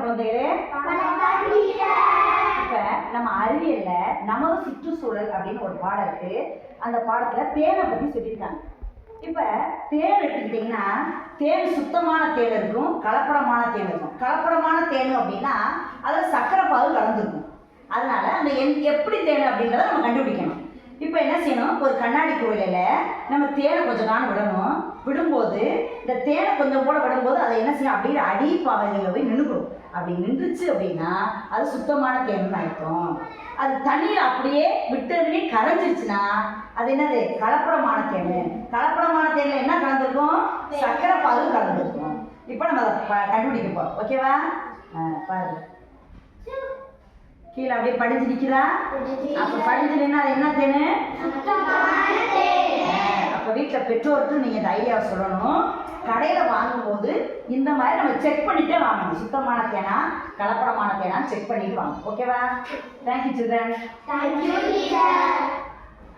குழந்தைகளே? இப்ப நம்ம அறிவியல்ல நமது சுற்றுச்சூழல் அப்படின்னு ஒரு பாடம் இருக்கு. அந்த பாடத்துல தேனை பத்தி சொல்லியிருக்காங்க. இப்ப தேன் எடுத்துக்கிட்டீங்கன்னா தேன் சுத்தமான தேன் இருக்கும், கலப்படமான தேன் இருக்கும். கலப்படமான தேன் அப்படின்னா அதுல சர்க்கரை பாகு கலந்துருக்கும். அதனால அந்த எப்படி தேன் அப்படின்றத நம்ம கண்டுபிடிக்கணும். இப்போ என்ன செய்யணும், ஒரு கண்ணாடி குவளையில நம்ம தேனை கொஞ்சம் நாள் விடணும். விடும்போது இந்த தேனை கொஞ்சம் போல விடும்போது அதை என்ன செய்யணும், அப்படியே அடி பாகையில் போய் நின்றுடும். அப்படி நின்றுச்சு அப்படின்னா அது சுத்தமான தேன் அர்த்தம். அது தண்ணியில் அப்படியே விட்டதுமே கரைஞ்சிருச்சுன்னா அது என்னது, கலப்படமான தேன். கலப்படமான தேனில் என்ன கலந்துருக்கும், சர்க்கரை பாகு கலந்துருக்கும். இப்போ நம்ம அதை கண்டுபிடிக்க போகிறோம். ஓகேவா? பாருங்க, கீழே அப்படியே படிஞ்சு நிற்கிறா. அப்போ படிஞ்சு நின்னா அது என்ன தேனு? அப்போ வீட்டில் பெற்றோருக்கு நீங்கள் இந்த ஐடியாவை சொல்லணும். கடையில் வாங்கும்போது இந்த மாதிரி நம்ம செக் பண்ணிட்டே வாங்கணும். சுத்தமான தேனா கலப்படமான தேனா செக் பண்ணிட்டு வாங்க. ஓகேவா? Thank you children.